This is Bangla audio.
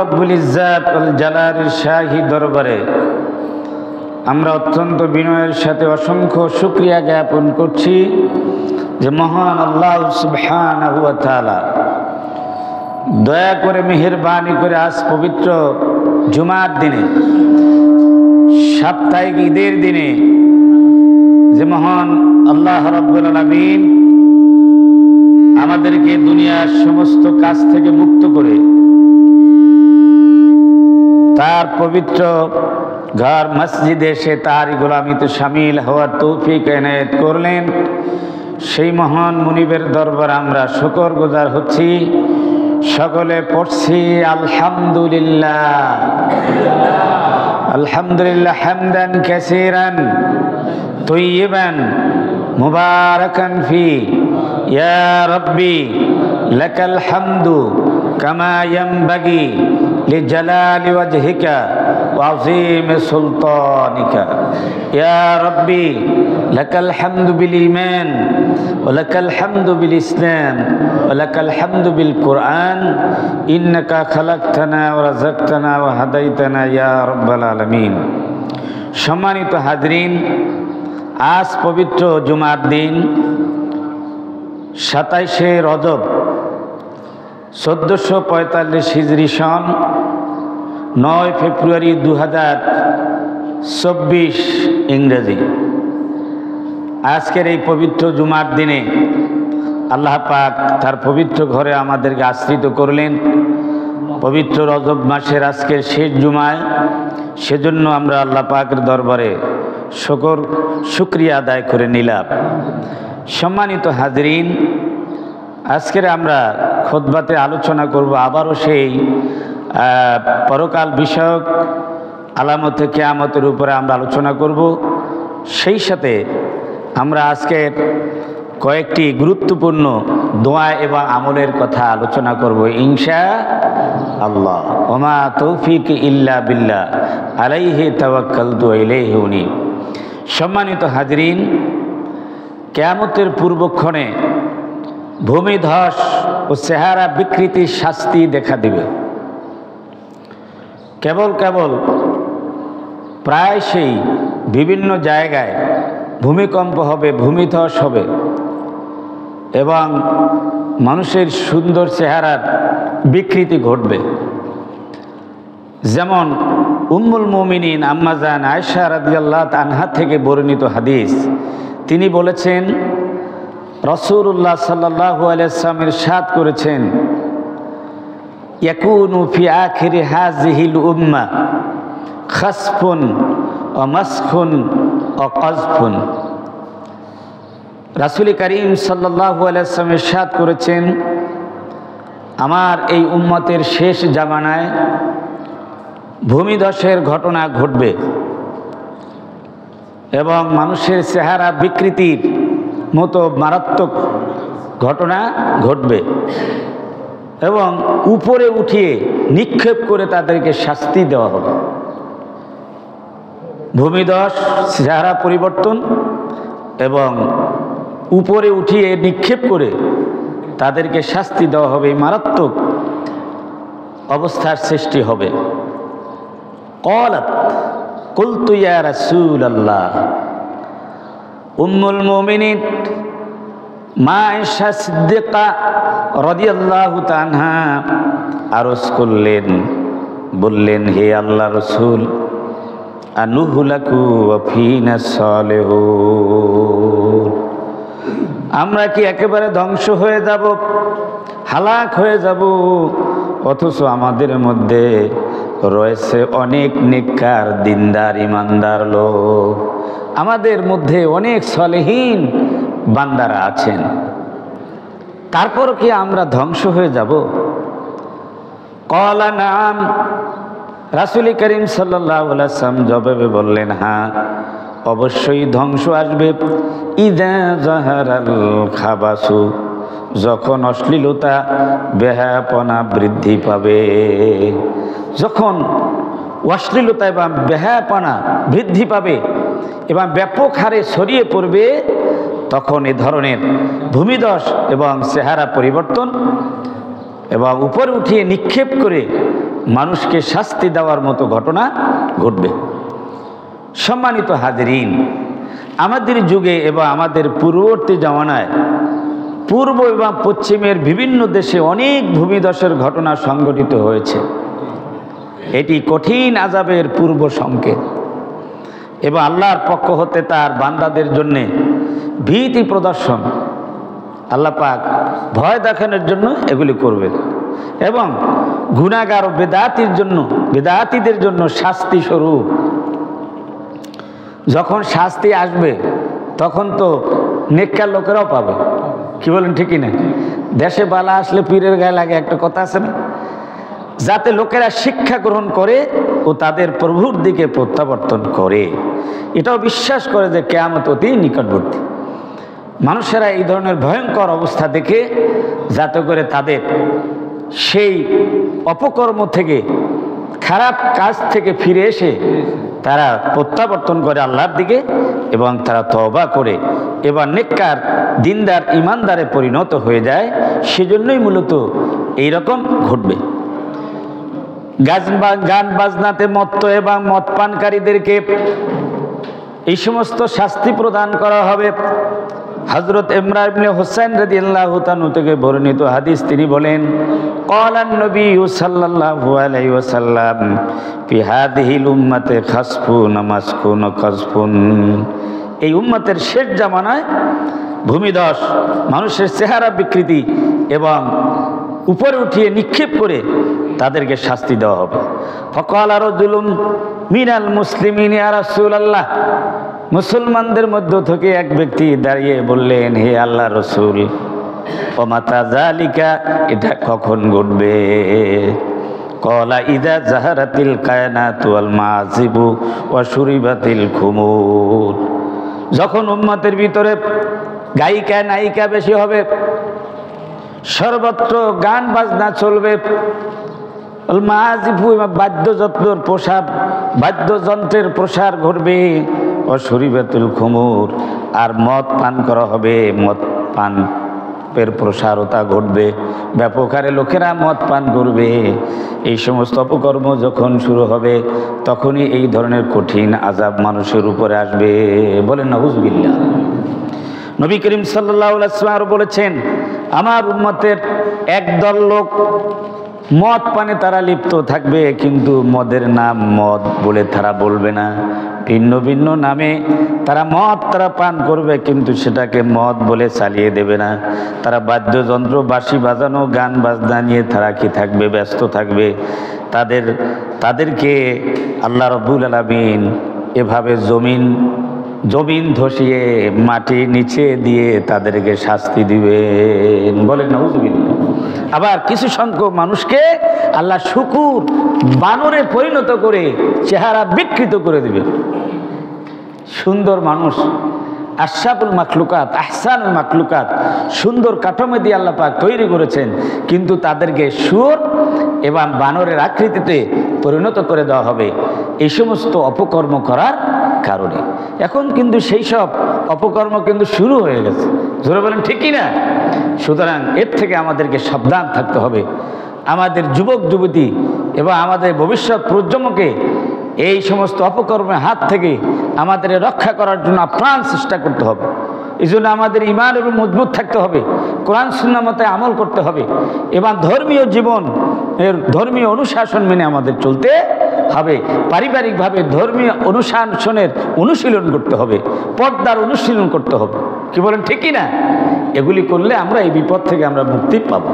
রব্বুল ইজ্জাত ওয়াল জালালের শাহী দরবারে আমরা অত্যন্ত বিনয়ের সাথে অসংখ্য শুকরিয়া জ্ঞাপন করছি যে মহান আল্লাহ সুবহানাহু ওয়া তাআলা দয়া করে মেহেরবানি করে আজ পবিত্র জুমার দিনে সাপ্তাহিক ঈদের দিনে যে মহান আল্লাহ রাব্বুল আলামিন আমাদেরকে দুনিয়ার সমস্ত কাজ থেকে মুক্ত করে তার পবিত্র ঘর মসজিদে এসে তার গোলামিতে শামিল হওয়ার তৌফিক এনায়েত করলেন। সেই মহান মুনিবের দরবার আমরা শুকরগুজার হচ্ছি। সকলে পড়ছি আলহামদুলিল্লাহ আলহামদুলিল্লাহ হামদান কাসীরান তাইয়িবান মুবারাকান ফি ইয়া রাব্বি লাকাল হামদু কামা ইয়ানবাগি লিজালালি ওয়াজহিকা ওয়া আযীমি সুলতানিকা ইয়া রাব্বি লাকাল হামদু বিল ঈমান ওয়া লাকাল হামদু বিল ইসলাম ওয়া লাকাল হামদু বিল কুরআন ইন্নাকা খালাকতানা ওয়া রাযাকতানা ওয়া হাদাইতানা ইয়া রাব্বাল আলামিন। সম্মানিত হাজরিন, আজ পবিত্র জুমার দিন 27শে রজব 1445 হিজরি সন 9 ফেব্রুয়ারি 2024 ইংরেজি। আজকের এই পবিত্র জুমার দিনে আল্লাহ পাক তার পবিত্র ঘরে আমাদেরকে আশ্রিত করলেন। পবিত্র রজব মাসের আজকের শেষ জুমায়, সেজন্য আমরা আল্লাহ পাকের দরবারে শুকরিয়া আদায় করে নিলাম। সম্মানিত হাজরিন, আজকের আমরা খুতবাতে আলোচনা করব আবারও সেই পরকাল বিষয়ক আলামতে কিয়ামতের উপরে আমরা আলোচনা করব। সেই সাথে আমরা আজকের কয়েকটি গুরুত্বপূর্ণ দোয়া এবং আমলের কথা আলোচনা করব ইনশাআল্লাহ। ওমা তৌফিক ইল্লা বিল্লাহ আলাইহি তাওয়াক্কালতু ওয়া ইলাইহি উনীব। সম্মানিত হাজরিন, কিয়ামতের পূর্বক্ষণে ভূমিধস ও চেহারা বিকৃতির শাস্তি দেখা দিবে। কেবল প্রায় সেই বিভিন্ন জায়গায় ভূমিকম্প হবে, ভূমিধস হবে এবং মানুষের সুন্দর চেহারার বিকৃতি ঘটবে। যেমন উম্মুল মুমিনিন আম্মা জান আয়েশা রাদিয়াল্লাহু আনহা থেকে বর্ণিত হাদিস, তিনি বলেছেন রাসূলুল্লাহ সাল্লাল্লাহু আলাইহি ওয়াসাল্লাম ইরশাদ করেছেন, ইয়াকুনু ফি আখিরি হাযিহিল উম্মাহ খাসফুন ওয়া মাসখুন ওয়া কাযফুন। রাসূল করিম সাল্লাল্লাহু আলাইহি ওয়াসাল্লাম ইরশাদ করেছেন, আমার এই উম্মতের শেষ জামানায় ভূমিধসের ঘটনা ঘটবে এবং মানুষের চেহারা বিকৃতির মতো মারাত্মক ঘটনা ঘটবে এবং উপরে উঠিয়ে নিক্ষেপ করে তাদেরকে শাস্তি দেওয়া হবে। ভূমিধস, চেহারা পরিবর্তন এবং উপরে উঠিয়ে নিক্ষেপ করে তাদেরকে শাস্তি দেওয়া হবে, মারাত্মক অবস্থার সৃষ্টি হবে। ক্বালাত কুলতু ইয়া রাসূলাল্লাহ, উম্মুল মুমিনিন মা আয়েশা সিদ্দিকা রাদিয়াল্লাহু তাআলা আনহা আরজ করলেন, বললেন, হে আল্লাহর রাসূল, আনুহলাকু ওয়া ফিনা সালিহুন, আমরা কি একেবারে ধ্বংস হয়ে যাব, হালাক হয়ে যাব, অথচ আমাদের মধ্যে রয়েছে অনেক নেককার দিনদার ইমানদার লোক, আমাদের মধ্যে অনেক সলেহীন বান্দারা আছেন, তারপর কি আমরা ধ্বংস হয়ে যাব? ক্বালা নাম, রাসূল করিম সাল্লাল্লাহু আলাইহি ওয়াসাল্লাম জবাবে বললেন, হ্যাঁ, অবশ্যই ধ্বংস আসবে। ইযা যাহারাল খাবাসু, যখন অশ্লীলতা বেহায়াপনা বৃদ্ধি পাবে, যখন অশ্লীলতা এবং বেহায়াপনা বৃদ্ধি পাবে এবং ব্যাপক হারে ছড়িয়ে পড়বে, তখন এ ধরনের ভূমিধস এবং চেহারা পরিবর্তন এবং উপরে উঠিয়ে নিক্ষেপ করে মানুষকে শাস্তি দেওয়ার মতো ঘটনা ঘটবে। সম্মানিত হাজরিন, আমাদের যুগে এবং আমাদের পূর্ববর্তী জামানায় পূর্ব এবং পশ্চিমের বিভিন্ন দেশে অনেক ভূমিধসের ঘটনা সংঘটিত হয়েছে। এটি কঠিন আযাবের পূর্ব সংকেত এবং আল্লাহর পক্ষ হতে তার বান্দাদের জন্য ভীতি প্রদর্শন। আল্লাহ পাক ভয় দেখানোর জন্য এগুলি করবেন এবং গুনাহগার ও বেদাতীদের জন্য শাস্তি স্বরূপ। যখন শাস্তি আসবে তখন তো নেককার লোকেরাও পাবে, কি বলেন ঠিকই না? দেশে বালা আসলে পীরের গায়ে লাগে, একটা কথা আছে না? যাতে লোকেরা শিক্ষা গ্রহণ করে ও তাদের প্রভুর দিকে প্রত্যাবর্তন করে, এটাও বিশ্বাস করে যে কিয়ামত অতি নিকটবর্তী। মানুষেরা এই ধরনের ভয়ঙ্কর অবস্থা দেখে যাতে করে তাদের সেই অপকর্ম থেকে, খারাপ কাজ থেকে ফিরে এসে তারা প্রত্যাবর্তন করে আল্লাহর দিকে এবং তারা তওবা করে এবার নেককার দিনদার ইমানদারে পরিণত হয়ে যায়। সেজন্যই মূলত এইরকম ঘটবে। গান বাজনাতে মত্ত এবং মদ পানকারীদেরকে এই সমস্ত শাস্তি প্রদান করা হবে। হযরত ইমরান ইবনে হুসাইন রাদিয়াল্লাহু তাআলা থেকে বর্ণিত হাদিস, তিনি বলেন, ক্বালান নবী সাল্লাল্লাহু আলাইহি ওয়াসাল্লাম ফি হাযিহিল উম্মতি খাসফুন মাসকুন কাসফুন। এই উম্মতের শেষ জামানায় ভূমিধস, মানুষের চেহারা বিকৃতি এবং উপরে উঠিয়ে নিক্ষেপ করে তাদেরকে শাস্তি দেওয়া হবে। ফাকালা রাজুলুম মিনাল মুসলিমিন ইয়া রাসূলুল্লাহ, মুসলমানদের মধ্য থেকে এক ব্যক্তি দাঁড়িয়ে বললেন, হে আল্লাহর রাসূল, ওয়া মাতা যালিকা, এটা কখন ঘটবে? ক্বালা ইযা যাহারাতিল কায়নাতু ওয়াল মাযিবু ওয়া শুরিবাতিল খুমুর। যখন উম্মতের ভিতরে গায়িকা নায়িকা বেশি হবে, সর্বত্র গান বাজনা চলবে, বাদ্যযন্ত্রের প্রসার ঘটবে, অশরিবাতুল খুমুর, আর মদ পান করা হবে, মদ পানের প্রসারতা ঘটবে, ব্যাপক হারে লোকেরা মদ পান করবে। এই সমস্ত অপকর্ম যখন শুরু হবে তখনই এই ধরনের কঠিন আযাব মানুষের উপরে আসবে। বলেন নাউযুবিল্লাহ। নবী করিম সাল্লাল্লাহু আলাইহি ওয়াসাল্লাম বলেছেন, আমার উম্মতের একদল লোক মদ পানে তারা লিপ্ত থাকবে, কিন্তু মদের নাম মদ বলে তারা বলবে না, ভিন্ন ভিন্ন নামে তারা পান করবে, কিন্তু সেটাকে মদ বলে চালিয়ে দেবে না। তারা বাদ্যযন্ত্র, বাঁশি বাজানো, গান বাজনা নিয়ে তারা কি থাকবে? ব্যস্ত থাকবে। তাদেরকে আল্লাহ রাব্বুল আলামিন এভাবে জমিন ধসিয়ে মাটি নিচে দিয়ে তাদেরকে শাস্তি দিবেন। বলেন নাউযুবিল্লাহ। আবার কিছু সংখ্যক মানুষকে আল্লাহ শুকুর বানরে পরিণত করে চেহারা বিকৃত করে দিবেন। সুন্দর মানুষ, আশরাফুল মাখলুকাত, আহসানুল মাখলুকাত, সুন্দর কাঠামো দিয়ে আল্লাহ পাক তৈরি করেছেন, কিন্তু তাদেরকে শুয়োর এবং বানরের আকৃতিতে পরিণত করে দেওয়া হবে এই সমস্ত অপকর্ম করার কারণে। এখন কিন্তু সেই সব অপকর্ম কিন্তু শুরু হয়ে গেছে, জোরে বলেন ঠিকই না? সুতরাং এর থেকে আমাদেরকে সাবধান থাকতে হবে। আমাদের যুবক যুবতী এবং আমাদের ভবিষ্যৎ প্রজন্মকে এই সমস্ত অপকর্মের হাত থেকে আমাদের রক্ষা করার জন্য আপ্রাণ চেষ্টা করতে হবে। এই জন্য আমাদের ঈমান এবং মজবুত থাকতে হবে, কোরআন সুন্নাহ মতে আমল করতে হবে এবং ধর্মীয় জীবন এর ধর্মীয় অনুশাসন মেনে আমাদের চলতে হবে। পারিবারিকভাবে ধর্মীয় অনুশাসনের অনুশীলন করতে হবে, পর্দার অনুশীলন করতে হবে। কি বলেন ঠিকই না? এগুলি করলে আমরা এই বিপদ থেকে আমরা মুক্তি পাবো।